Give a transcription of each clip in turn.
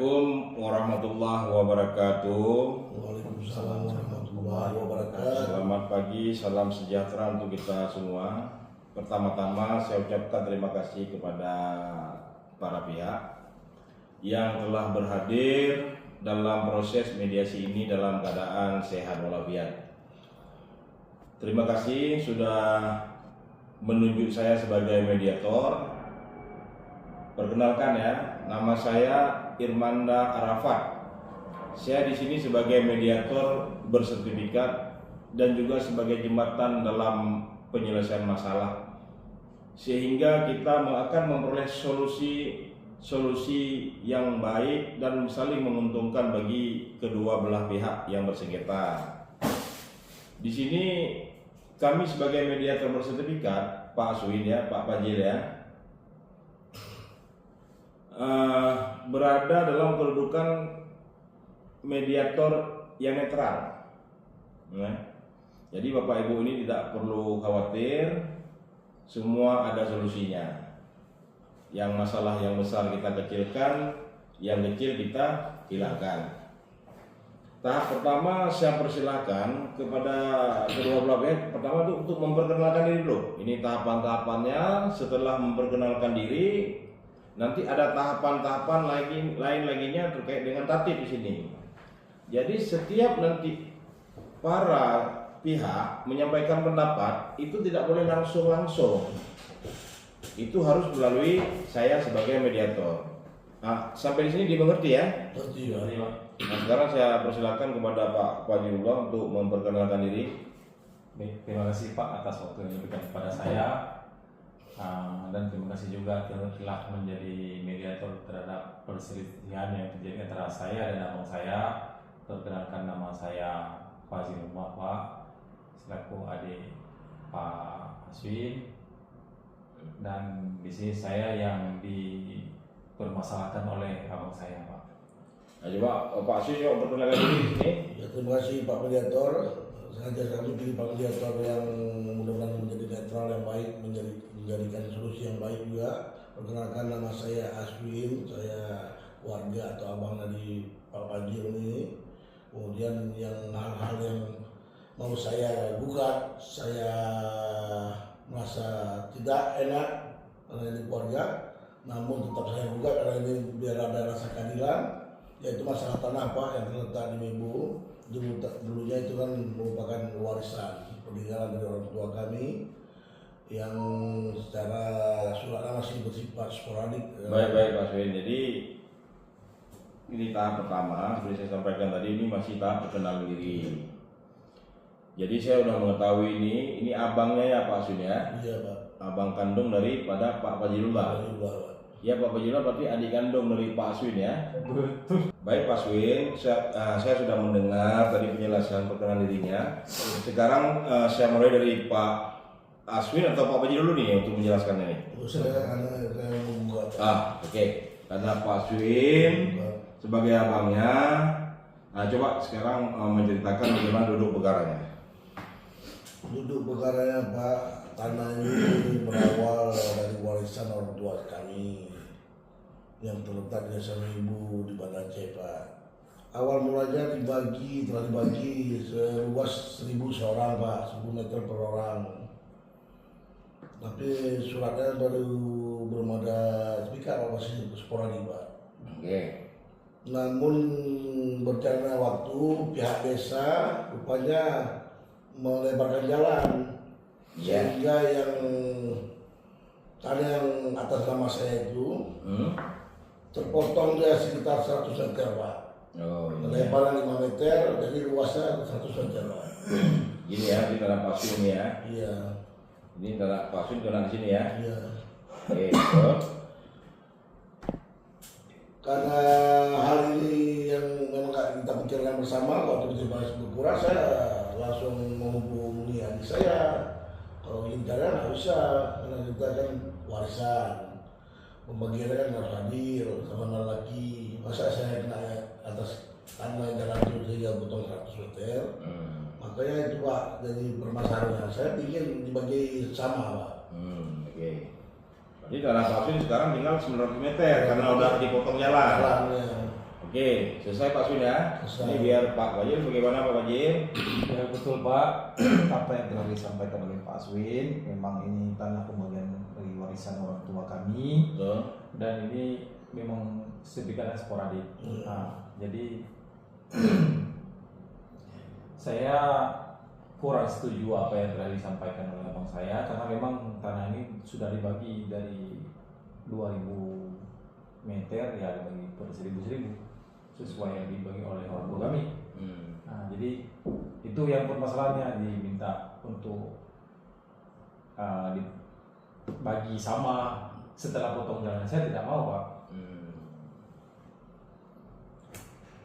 Assalamualaikum warahmatullahi wabarakatuh. Waalaikumsalam warahmatullahi wabarakatuh. Selamat pagi, salam sejahtera untuk kita semua. Pertama-tama saya ucapkan terima kasih kepada para pihak yang telah berhadir dalam proses mediasi ini dalam keadaan sehat walafiat. Terima kasih sudah menunjuk saya sebagai mediator. Perkenalkan ya, nama saya Irmanda Arafat. Saya di sini sebagai mediator bersertifikat dan juga sebagai jembatan dalam penyelesaian masalah, sehingga kita akan memperoleh solusi yang baik dan saling menguntungkan bagi kedua belah pihak yang bersengketa. Di sini kami sebagai mediator bersertifikat, Pak Aswin ya, Pak Fajil ya, berada dalam kedudukan mediator yang netral. Jadi Bapak Ibu ini tidak perlu khawatir, semua ada solusinya. Yang masalah yang besar kita kecilkan, yang kecil kita hilangkan. Tahap pertama saya persilahkan kepada kedua belah pihak. Pertama itu untuk memperkenalkan diri dulu. Ini tahapan-tahapannya. Setelah memperkenalkan diri, nanti ada tahapan-tahapan lain-laginya terkait dengan tatib di sini. Jadi setiap nanti para pihak menyampaikan pendapat itu tidak boleh langsung. Itu harus melalui saya sebagai mediator. Nah, sampai di sini dimengerti ya? Nah, sekarang saya persilakan kepada Pak Fajrullah untuk memperkenalkan diri. Terima kasih Pak atas waktu yang diberikan kepada saya. Dan terima kasih juga telah menjadi mediator terhadap perselisihan yang terjadi antara saya dan abang saya. Perkenalkan, nama saya Fajrullah Pak, selaku adik Pak Aswin, dan di sini saya yang dipermasalahkan oleh abang saya Pak. Nah, coba Pak Aswin coba perkenalkan diri di sini. Ya, terima kasih Pak Mediator. Sengaja kami pilih Pak Mediator yang mudah-mudahan menjadi netral yang baik, menjadikan solusi yang baik juga. Perkenalkan, nama saya Aswin, saya warga atau abang dari Pak Fajil ini. Kemudian yang hal-hal yang mau saya gugat, saya merasa tidak enak karena ini keluarga, namun tetap saya gugat karena ini biar ada rasa keadilan, yaitu masalah tanah Pak yang terletak di Mebu. Dulunya itu kan merupakan warisan peninggalan dari orang tua kami yang secara surat masih bersifat sporadik. Baik Pak Aswin. Jadi ini tahap pertama, seperti saya sampaikan tadi, ini masih tahap perkenalan diri. Jadi saya sudah mengetahui ini abangnya ya Pak Aswin ya? Iya Pak. Abang kandung daripada Pak Fajrullah. Ya Pak Fajrullah berarti adik kandung dari Pak Aswin ya? Betul. Baik Pak Aswin, saya sudah mendengar tadi penjelasan perkenalan dirinya. Sekarang saya mulai dari Pak Aswin atau Pak Fajrullah dulu nih untuk menjelaskannya nih. Saya membuat. Oke. Karena Pak Aswin sebagai abangnya, nah coba sekarang menceritakan bagaimana duduk perkaranya. Duduk perkaranya Pak, tanah ini berawal dari warisan orang tua kami yang terletak di desa Ibu di Banda Aceh Pak. Awal mulanya telah dibagi seluas 1.000 seorang Pak, 10 meter per orang. Tapi suratnya baru belum ada speaker, masih sporadik Pak. Oke. Namun berjalannya waktu, pihak desa rupanya melebarkan jalan, sehingga yang tanah yang atas nama saya itu terpotong dia sekitar 100 meter Pak. Lebaran 5 meter, jadi luasnya 100 meter Pak. Gini ya, ini tanah Pak Aswin ya. Iya. Ini tanah Pak Aswin kena di sini ya. Iya. Oke, terus. Karena hal ini yang memang kita pikirkan bersama, waktu kita bahas berkurang, saya langsung menghubungi adik saya. Kalau ingin jalan nggak bisa, karena kita kan warisan. Pembagiannya kan harus adil sama lelaki. Masa saya kena atas tanah jalan itu sehingga potong 100 meter. Makanya itu Pak, jadi permasalahannya. Saya ingin dibagi sama Pak. Oke. Jadi tanah Pak Aswin sekarang tinggal 900 meter karena udah dipotong jalan. Oke, selesai Pak Swin ya. Selesai. Ini biar Pak Fajil, bagaimana Pak Fajil? Ya betul Pak, apa yang telah disampaikan oleh Pak Aswin, memang ini tanah pembagian dari warisan orang tua kami Betul. Dan ini memang sedikit sporadik. Nah, jadi saya kurang setuju apa yang telah disampaikan oleh abang saya, karena memang tanah ini sudah dibagi dari 2000 meter ya, dibagi per 1000 sesuai yang dibagi oleh orang tua kami. Nah, jadi itu yang permasalahannya, diminta untuk dibagi sama setelah potong jalan. Saya tidak mau, Pak.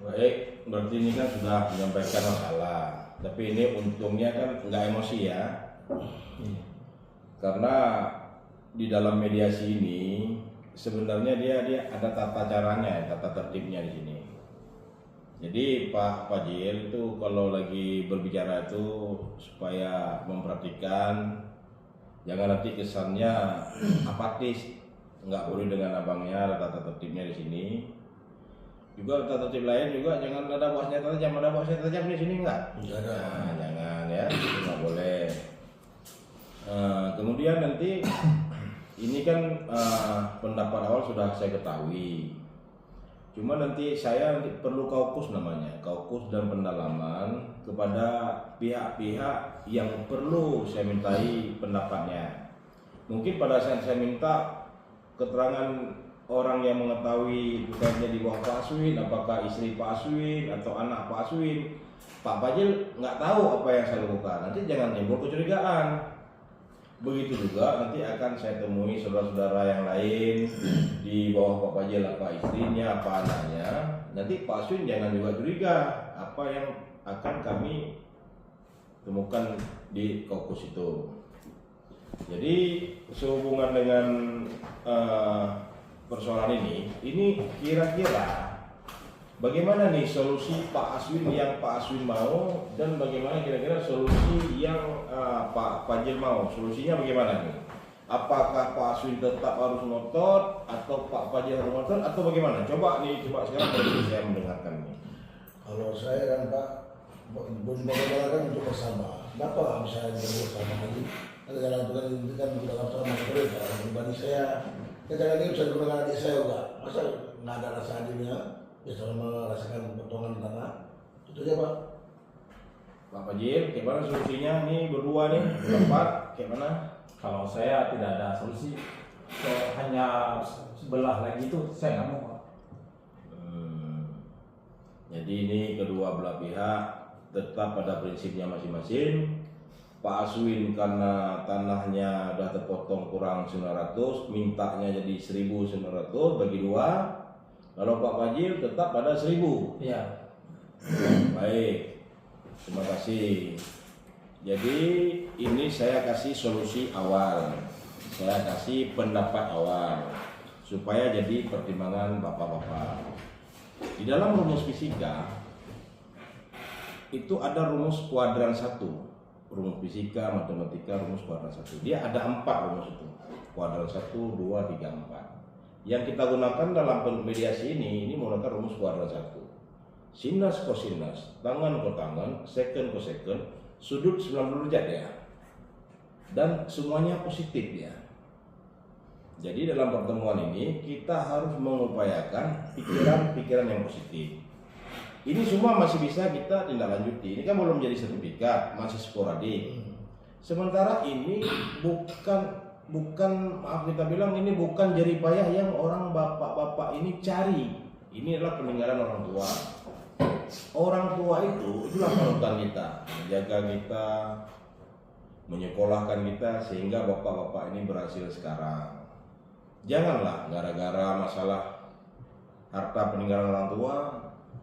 Baik, berarti ini kan sudah menyampaikan masalah. Tapi ini untungnya kan nggak emosi ya. Karena di dalam mediasi ini sebenarnya dia ada tata caranya, tata tertibnya di sini. Jadi Pak Fajil itu kalau lagi berbicara itu supaya memperhatikan, jangan nanti kesannya apatis, nggak boleh dengan abangnya, ada tata tertibnya di sini. Juga tata tertib lain juga jangan ada bosnya tajam, ada bosnya tajam di sini enggak? Nah, jangan ya, itu nggak boleh. Kemudian nanti ini kan pendapat awal sudah saya ketahui. Cuma nanti saya perlu kaukus namanya, kaukus dan pendalaman kepada pihak-pihak yang perlu saya mintai pendapatnya. Mungkin pada saat saya minta keterangan orang yang mengetahui bukannya di bawah Pak Aswin, apakah istri Pak Aswin atau anak Pak Aswin, Pak Fajil nggak tahu apa yang saya lakukan, nanti jangan timbul kecurigaan. Begitu juga nanti akan saya temui saudara-saudara yang lain di bawah Pak Fajil, apa istrinya, apa anaknya. Nanti Pak Aswin jangan juga curiga apa yang akan kami temukan di kaukus itu. Jadi sehubungan dengan persoalan ini kira-kira bagaimana nih solusi Pak Aswin yang Pak Aswin mau, dan bagaimana kira-kira solusi yang Pak Fajil mau? Solusinya bagaimana nih? Apakah Pak Aswin tetap harus ngotot atau Pak Fajil harus ngotot atau bagaimana? Coba sekarang bagi saya mendengarkan nih. Kalau saya kan Pak, bagaimana kan untuk bersama. Kenapa misalnya bersama lagi? Ada jalan itu kan dalam sama mereka. Pribadi saya, jalan ini bisa digunakan adik saya juga. Masa nggak ada rasa adilnya? Ya sama merasakan potongan tanah. Itu aja Pak. Pak Fajil, gimana solusinya nih berdua nih, berempat, gimana? Kalau saya tidak ada solusi, hanya sebelah lagi itu saya nggak mau, Pak. Jadi ini kedua belah pihak tetap pada prinsipnya masing-masing. Pak Aswin karena tanahnya sudah terpotong kurang 900, mintanya jadi 1.900 bagi dua. Kalau Pak Fajil tetap pada 1.000. Iya. Baik, terima kasih. Jadi ini saya kasih solusi awal, saya kasih pendapat awal supaya jadi pertimbangan bapak-bapak. Di dalam rumus fisika itu ada rumus kuadran 1. Rumus fisika, matematika, rumus kuadran 1. Dia ada 4 rumus itu. Kuadran 1, 2, 3, 4. Yang kita gunakan dalam mediasi ini menggunakan rumus kuadran 1. Sinus kosinus, tangan ke tangan, second ke second, sudut 90 derajat ya. Dan semuanya positif ya. Jadi dalam pertemuan ini kita harus mengupayakan pikiran-pikiran yang positif. Ini semua masih bisa kita tindak lanjuti. Ini kan belum jadi sertifikat, masih sporadik. Sementara ini bukan maaf kita bilang ini bukan jerih payah yang orang bapak-bapak ini cari. Ini adalah peninggalan orang tua. Orang tua itulah panutan kita, menjaga kita, menyekolahkan kita sehingga bapak-bapak ini berhasil sekarang. Janganlah gara-gara masalah harta peninggalan orang tua,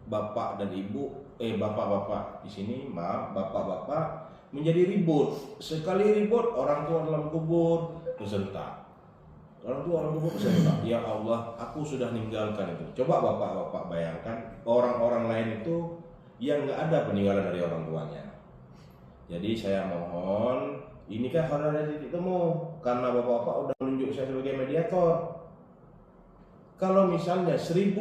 bapak dan ibu, bapak-bapak di sini, maaf, bapak-bapak menjadi ribut. Sekali ribut orang tua dalam kubur beserta. Orang tua orang kubur beserta. Ya Allah, aku sudah meninggalkan itu. Coba bapak-bapak bayangkan orang-orang lain itu yang nggak ada peninggalan dari orang tuanya. Jadi saya mohon, ini kan harus ada titik temu karena bapak-bapak udah menunjuk saya sebagai mediator. Kalau misalnya 1.000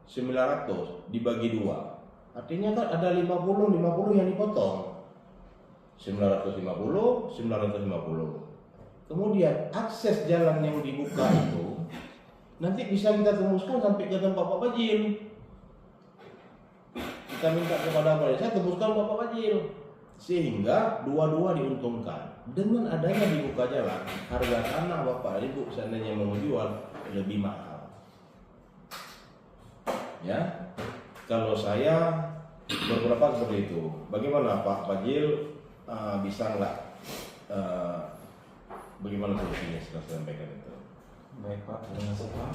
900 dibagi 2. Artinya kan ada 50 yang dipotong. 950. Kemudian akses jalan yang dibuka itu nanti bisa kita tembuskan sampai ke tempat Pak Bajil. Kita minta kepada Pak Bajil, saya tembuskan Pak Bajil, sehingga dua-dua diuntungkan. Dengan adanya dibuka jalan, harga tanah Bapak Ibu seandainya mau jual lebih mahal. Ya, kalau saya berpendapat seperti itu. Bagaimana Pak Bajil, bisa nggak? Bagaimana solusinya setelah saya sampaikan itu? Baik Pak, terima kasih Pak.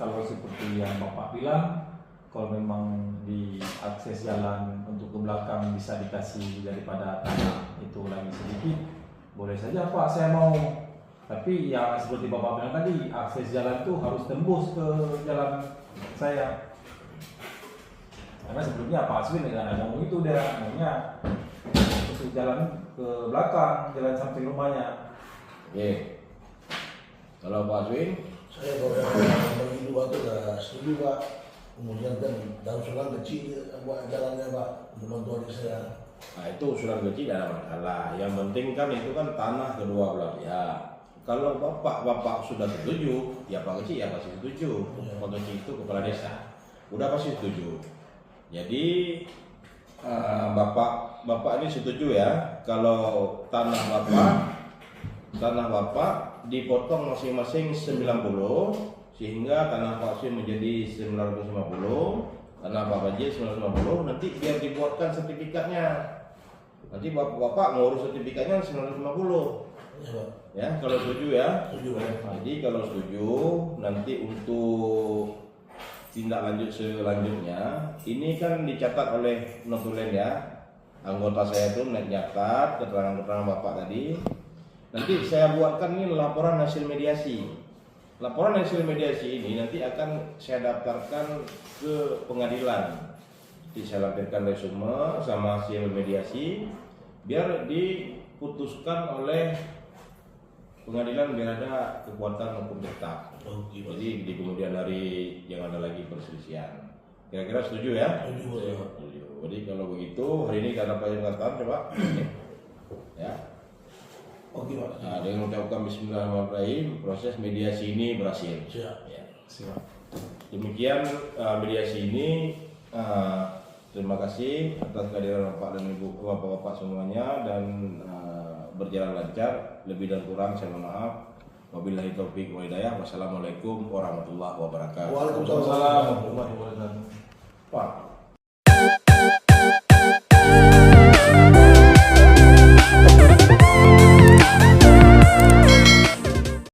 Kalau seperti yang Bapak bilang, kalau memang di akses jalan untuk ke belakang bisa dikasih daripada tanah itu lagi sedikit, boleh saja Pak, saya mau. Tapi yang seperti Bapak bilang tadi, akses jalan itu harus tembus ke jalan saya. Karena sebelumnya Pak Aswin dengan ada ngomong itu dia maunya untuk jalan ke belakang, jalan samping rumahnya. Oke. Kalau Pak Aswin, Saya kalau bagi 2 itu udah setuju Pak. Kemudian kan dalam usulan kecil buat jalannya Pak, untuk bantu adik saya. nah itu usulan kecil tidak ada masalah. Yang penting kan itu kan tanah kedua belah pihak. Kalau bapak sudah setuju, ya Pak Kecil ya pasti setuju. Pak Kecil itu kepala desa, udah pasti setuju. Jadi bapak ini setuju ya kalau tanah bapak dipotong masing-masing 90, sehingga tanah Pak Aswin menjadi 950, tanah Pak Bajil 950. Nanti biar dibuatkan sertifikatnya. Nanti bapak ngurus sertifikatnya 950. Ya Pak. Ya, kalau setuju ya. Setuju Pak. Jadi kalau setuju, nanti untuk tindak lanjut selanjutnya, ini kan dicatat oleh notulen ya. Anggota saya itu nyatat keterangan-keterangan bapak tadi. Nanti saya buatkan ini laporan hasil mediasi. Laporan hasil mediasi ini nanti akan saya daftarkan ke pengadilan. Nanti saya lampirkan resume sama hasil mediasi, biar diputuskan oleh pengadilan biar ada kekuatan hukum tetap. Jadi di kemudian hari jangan ada lagi perselisihan. Kira-kira setuju ya? Setuju. Setuju. Jadi kalau begitu hari ini karena Pak Yunatan coba ya. Oke Pak. Nah, dengan mengucapkan Bismillahirrahmanirrahim, proses mediasi ini berhasil. Siap. Ya. Siap. Demikian mediasi ini. Terima kasih atas kehadiran Bapak dan Ibu, Bapak-bapak semuanya, dan berjalan lancar. Lebih dan kurang saya mohon maaf. Wabillahi taufiq wa hidayah. Wassalamualaikum warahmatullahi wabarakatuh. Waalaikumsalam. Waalaikumsalam warahmatullahi wabarakatuh. Pak.